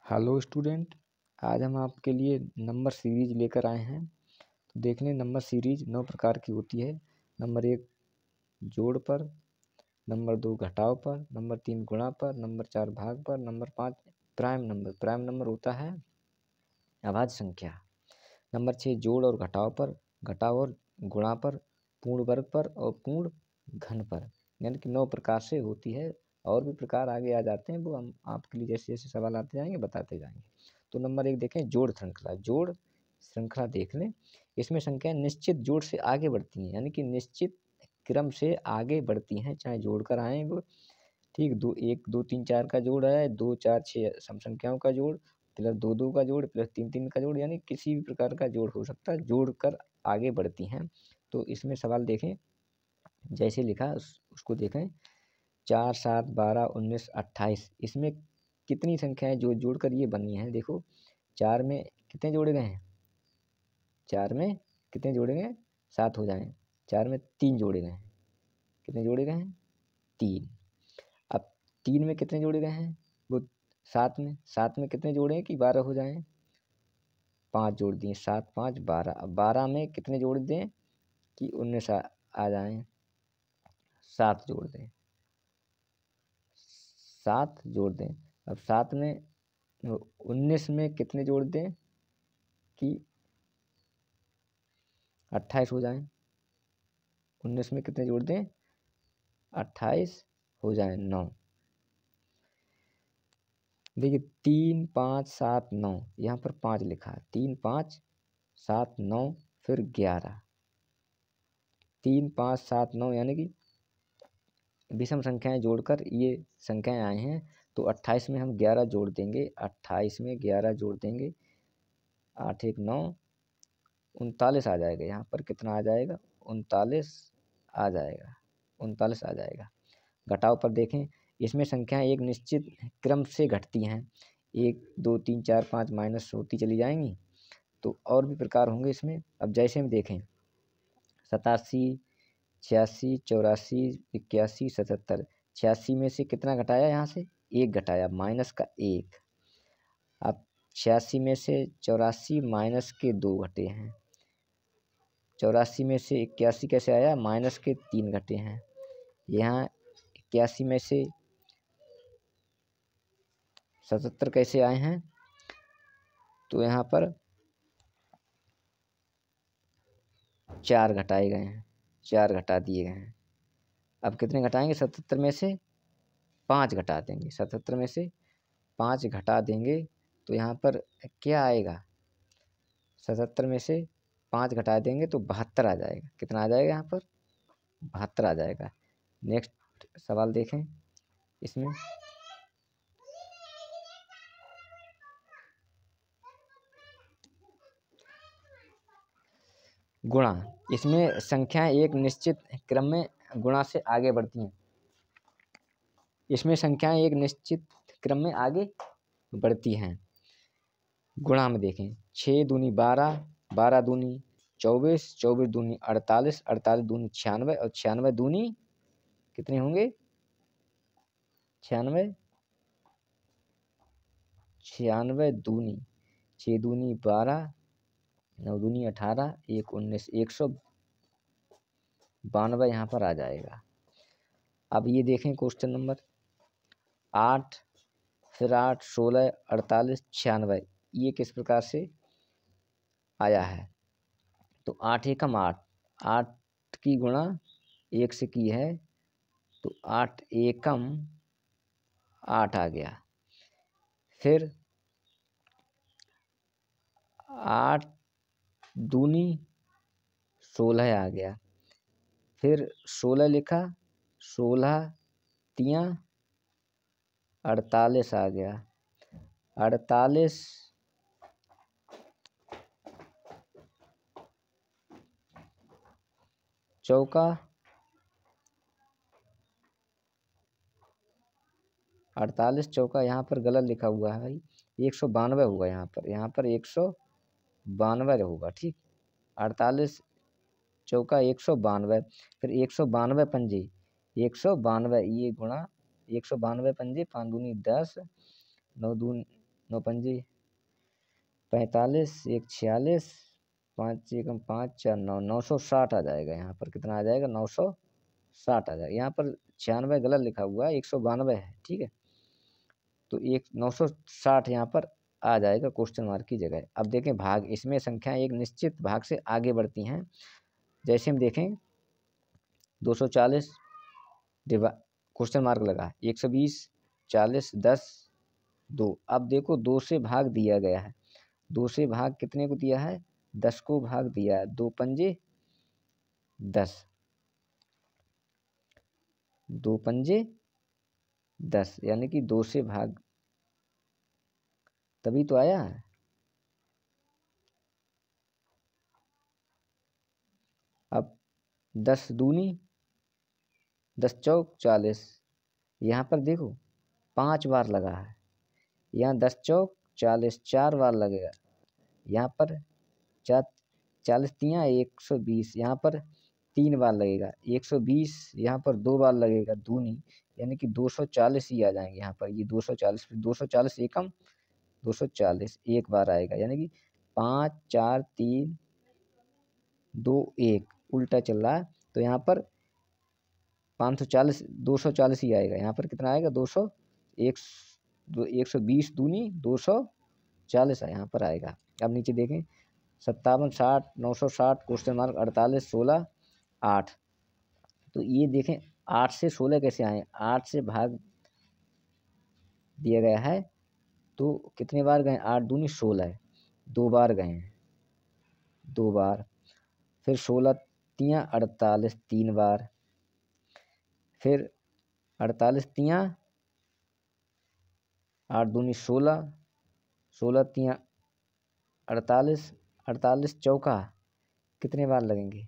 Hello student, आज हम आपके लिए नंबर सीरीज लेकर आए हैं। तो देख लें, नंबर सीरीज 9 प्रकार की होती है। नंबर 1 जोड़ पर, नंबर 2 घटाव पर, नंबर 3 गुणा पर, नंबर 4 भाग पर, number 5 prime number. Prime number होता है अभाज्य संख्या। नंबर 6 जोड़ और घटाव पर, घटाव और गुणा पर, पूर्ण वर्ग पर और पूर्ण घन पर। यानी कि 9 प्रकार से होती है। और भी प्रकार आगे आ जाते हैं, वो हम आपके लिए जैसे जैसे सवाल आते जाएंगे बताते जाएंगे। तो नंबर 1 देखें, जोड़ श्रृंखला। जोड़ श्रृंखला देख लें, इसमें संख्याएं निश्चित जोड़ से आगे बढ़ती हैं, यानी कि निश्चित क्रम से आगे बढ़ती हैं, चाहे जोड़कर आए वो। ठीक, 2 1 2 3 4 का जोड़ है, 2 4 6 सम संख्याओं का जोड़, प्लस 2 2 का जोड़, प्लस 3 3 का जोड़, यानी किसी भी प्रकार का जोड़ हो सकता है, जोड़ कर आगे बढ़ती हैं। तो इसमें सवाल देखें, जैसे लिखा उसको देखें। 4 7 12 19 28, इसमें कितनी संख्याएं जो जोड़कर ये बनी हैं? देखो, 4 में कितने जोड़े गए हैं? 4 में कितने जोड़े गए? 7 हो जाएं। 4 में 3 जोड़े गए हैं। कितने जोड़े गए हैं? 3। अब 3 में कितने जोड़े गए हैं? वो 7 में कितने जोड़े हैं कि 12 हो जाएं? 5 जोड़ दिए, 7 5 12। अब 12 में कितने जोड़ दें कि 19 आ जाएं? 7 जोड़ दें, 7 जोड़ दें। अब 7 में 19 में कितने जोड़ दें कि 28 हो जाएं? 19 में कितने जोड़ दें? 28 हो जाएं, 9। देखिए, 3 5 7 9, यहाँ पर 5 लिखा है। 3 5 7 9 फिर 11। 3 5 7 9 यानी कि विषम संख्याएं जोड़कर ये संख्याएं आए हैं। तो 28 में हम 11 जोड़ देंगे, 28 में 11 जोड़ देंगे, 8 1 9, 39 आ जाएगा। यहाँ पर कितना आ जाएगा? 39 आ जाएगा, 39 आ जाएगा। घटाव पर देखें, इसमें संख्याएं एक निश्चित क्रम से घटती हैं, 1 2 3 4 5 माइनस होती चली जाएंगी। तो और भी प्रकार होंगे इसमें। अब जैसे हम देखें, 87 86 84 81 77। 86 में से कितना घटाया? यहाँ से 1 घटाया, माइनस का 1। अब 86 में से 84 माइनस के 2 घटे हैं। 84 में से 81 कैसे आया? माइनस के 3 घटे हैं। यहाँ 81 में से 77 कैसे आए हैं? तो यहाँ पर 4 घटाए गए हैं, 4 घटा दिए गए हैं। अब कितने घटाएंगे? 77 में से 5 घटा देंगे, 77 में से 5 घटा देंगे तो यहाँ पर क्या आएगा? 77 में से 5 घटा देंगे तो 72 आ जाएगा। कितना आ जाएगा यहाँ पर? 72 आ जाएगा। नेक्स्ट सवाल देखें, इसमें गुणा। इसमें संख्याएं एक निश्चित क्रम में गुणा से आगे बढ़ती हैं। इसमें संख्याएं एक निश्चित क्रम में आगे बढ़ती हैं। गुणा में देखें, 6 दूनी 12, 12 दूनी 24, 24 दूनी 48, 48 दूनी 96 और 96 दूनी कितने होंगे? 96, 96 दूनी 6 दूनी 12, 9 दूनी 18, 1 19, 192 यहाँ पर आ जाएगा। अब ये देखें क्वेश्चन नंबर 8, फिर 8 16 48 96, ये किस प्रकार से आया है? तो 8 एकम 8, 8 की गुणा 1 से की है तो 8 एकम 8 आ गया। फिर 8 दूनी 16 आ गया। फिर 16 लिखा, 16 तियाँ 48 आ गया। 48 चौका 48 चौका, यहाँ पर गलत लिखा हुआ है भाई, 192 होगा। यहाँ पर 192 होगा। ठीक, 48 चौका 192, फिर 192 पंजे, 192 ये गुणा 192 पंजे, 5 दूनी 10, 9 दूनी 9 पंजे 45, 1 46, 5 एकम 5 4 9, 960 आ जाएगा। यहाँ पर कितना आ जाएगा? 960 आ जाएगा। यहाँ पर 96 गलत लिखा हुआ है, 192 है, ठीक है। तो 960 यहाँ पर आ जाएगा क्वेश्चन मार्क की जगह। अब देखें भाग, इसमें संख्या एक निश्चित भाग से आगे बढ़ती हैं। जैसे हम देखें 240 क्वेश्चन मार्क लगा, 120, 40, 10, 2। अब देखो 2 से भाग दिया गया है, 2 से भाग कितने को दिया है? 10 को भाग दिया है। 2 पंजे 10, 2 पंजे 10, यानी कि 2 से भाग, तभी तो आया है। अब 10 दूनी 10 चौक 40, यहाँ पर देखो 5 बार लगा है। यहाँ 10 चौक 40 4 बार लगेगा। यहाँ पर 40 तियाँ 120, यहाँ पर 3 बार लगेगा। 120 यहाँ पर 2 बार लगेगा दूनी, यानी कि 240 ही आ जाएंगे यहाँ पर। ये 240, 240 एकम 240 एक बार आएगा, यानी कि 5 4 3 2 1 उल्टा चल रहा है। तो यहाँ पर 540 240 ही आएगा। यहाँ पर कितना आएगा? 120 दूनी 240 है, यहाँ पर आएगा। अब नीचे देखें 57 60 960 क्वेश्चन मार्क 48 16 8। तो ये देखें 8 से 16 कैसे आए? 8 से भाग दिया गया है, तो कितने बार गए? 8 दूनी 16 है, 2 बार गए हैं, 2 बार। फिर 16 तियाँ 48 3 बार। फिर 48 तियाँ 8 दूनी 16, 16 तियाँ 48, 48 चौका कितने बार लगेंगे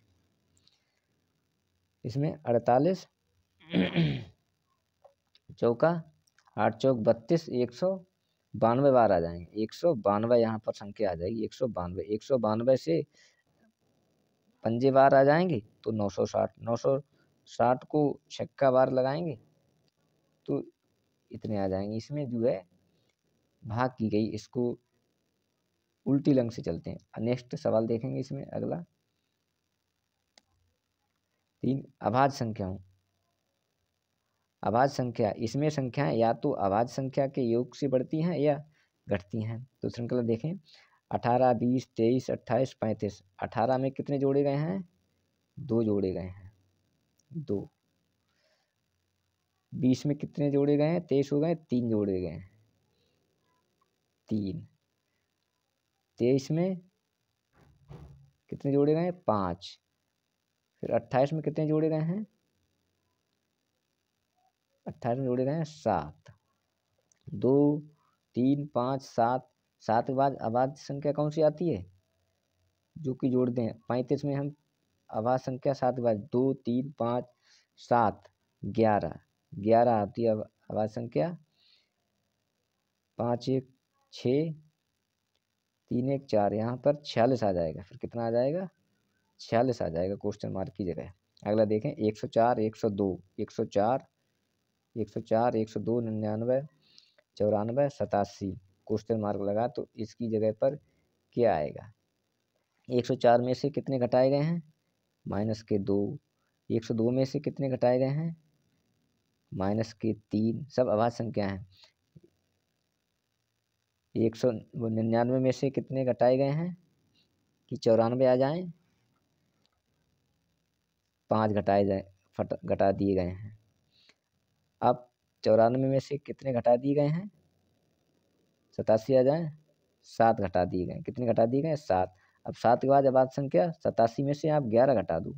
इसमें? 48 चौका 8 चौक 32, 192 बार आ जाएंगे। 192 यहाँ पर संख्या आ जाएगी, 192। 192 से पंजे बार आ जाएंगे तो 960, 960 को छक्का बार लगाएंगे तो इतने आ जाएंगे। इसमें जो है भाग की गई, इसको उल्टी लंग से चलते हैं। नेक्स्ट सवाल देखेंगे इसमें अगला 3 अभाज्य संख्याओं। अभाज्य संख्या, इसमें संख्याएं या तो अभाज्य संख्या के योग से बढ़ती हैं या घटती हैं। तो श्रृंखला देखें 18 20 23 28 35। 18 में कितने जोड़े गए हैं? 2 जोड़े गए हैं, 2। 20 में कितने जोड़े गए हैं? 23 हो गए, 3 जोड़े गए हैं, 3। 23 में कितने जोड़े गए हैं? 5। फिर 28 में कितने जोड़े गए हैं? 28 में जोड़े गए हैं 7। 2 3 5 7, 7 के बाद अभाज्य संख्या कौन सी आती है जो कि जोड़ दें? 35 में हम अभाज्य संख्या 7 के बाद 2 3 5 7 11, 11 आती है अभाज्य संख्या। 5 1 6 3 1 4, यहाँ पर 46 आ जाएगा। फिर कितना आ जाएगा? 46 आ जाएगा क्वेश्चन मार्क की जगह। अगला देखें 104 102, 104 104 102 99 94 87 क्वेश्चन मार्क लगा, तो इसकी जगह पर क्या आएगा? 104 में से कितने घटाए गए हैं? माइनस के 2। 102 में से कितने घटाए गए हैं? माइनस के 3। सब अभाज्य संख्या हैं। 199 में से कितने घटाए गए हैं कि 94 आ जाएं? 5 घटा दिए गए हैं। अब 94 में से कितने घटा दिए गए हैं? 87 आ जाएं? 7 घटा दिए गए। कितने घटा दिए गए? 7। अब 7 के बाद अभाज्य संख्या 87 में से आप 11 घटा दो।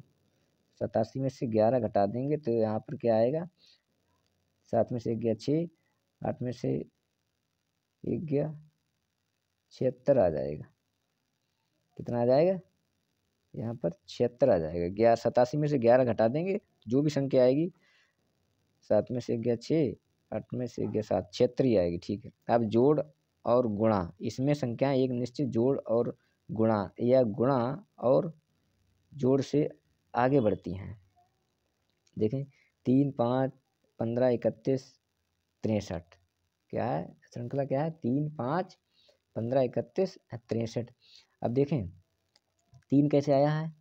87 में से 11 घटा देंगे तो यहाँ पर क्या आएगा? 7 में से 1 गया 6, 8 में से 1 गया 76 आ जाएगा। कितना आ जाएगा? यहाँ पर 76 आ जाएगा। 87 में से 11 घटा देंगे, जो भी संख्या आएगी, 7 में से 1 गया 6, 8 में से 1 गया 7, 76 ही आएगी। ठीक है। अब जोड़ और गुणा, इसमें संख्याएं एक निश्चित जोड़ और गुणा या गुणा और जोड़ से आगे बढ़ती हैं। देखें 3 5 15 31 63 क्या है, श्रृंखला क्या है, 3 5 15 31 63। अब देखें 3 कैसे आया है,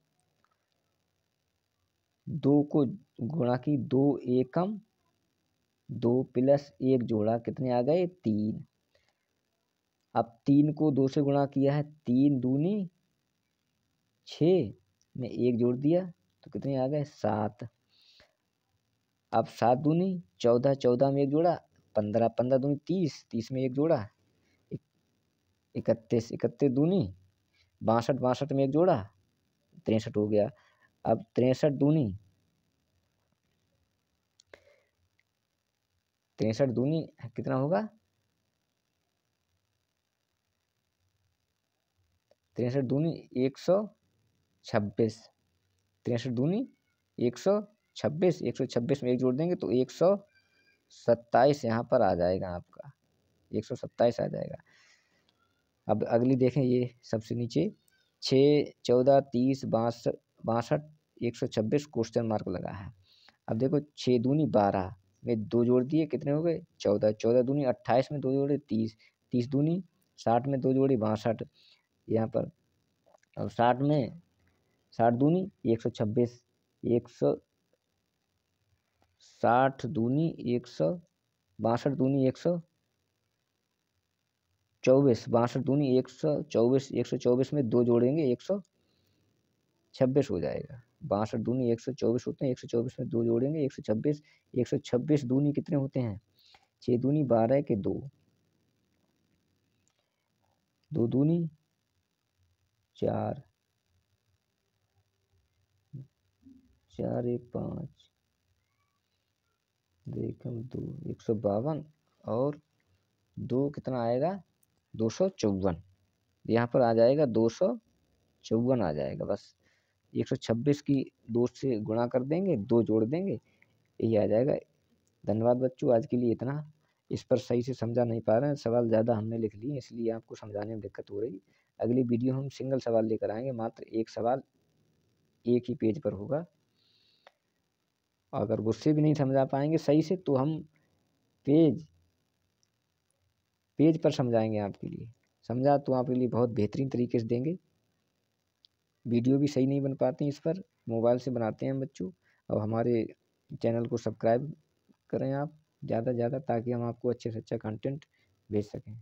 2 को गुणा की, 2 एकम 2 प्लस 1 जोड़ा, कितने आ गए 3। अब 3 को 2 से गुणा किया है, 3 दूनी 6 में 1 जोड़ दिया तो कितने आ गए 7। अब 7 दूनी 14, 14 में 1 जोड़ा 15, 15 दूनी 30, 30 में 1 जोड़ा 31, 31 दूनी 62, 62 में 1 जोड़ा 63 हो गया। अब 63 दूनी 63 दूनी कितना होगा, 63 दूनी 126, 63 दूनी 126, 126 में 1 जोड़ देंगे तो 127 यहाँ पर आ जाएगा आपका, 127 आ जाएगा। अब अगली देखें, ये सबसे नीचे 6 14 30 62 126 क्वेश्चन मार्क लगा है। अब देखो 6 दूनी 12 में 2 जोड़ दिए, कितने हो गए 14, 14 दूनी 28 में 2 जोड़े 30, 30 दूनी 60 में 2 जोड़े 62 यहाँ पर। अब 60 में 60 दूनी 126, 160 दूनी 162 दूनी 124, 62 दूनी 124, 124 में 2 जोड़ेंगे 126 हो जाएगा। 62 दूनी 124 होते हैं, 124 में 2 जोड़ेंगे 126, 126 दूनी कितने होते हैं 6 दूनी 12 के 2, 2 दूनी 4, 4 1 5 देखम 2 152 और 2 कितना आएगा 254, यहाँ पर आ जाएगा 254 आ जाएगा। बस 126 की 2 से गुणा कर देंगे, 2 जोड़ देंगे, यही आ जाएगा। धन्यवाद बच्चों, आज के लिए इतना। इस पर सही से समझा नहीं पा रहे हैं, सवाल ज़्यादा हमने लिख लिए इसलिए आपको समझाने में दिक्कत हो रही। अगली वीडियो हम सिंगल सवाल लेकर आएंगे, मात्र एक सवाल एक ही पेज पर होगा। अगर उससे भी नहीं समझा पाएंगे सही से तो हम पेज पर समझाएंगे आपके लिए। समझा तो आपके लिए बहुत बेहतरीन तरीके से देंगे। वीडियो भी सही नहीं बन पाती इस पर, मोबाइल से बनाते हैं बच्चों। और हमारे चैनल को सब्सक्राइब करें आप ज़्यादा से ज़्यादा, ताकि हम आपको अच्छे से अच्छा कंटेंट भेज सकें।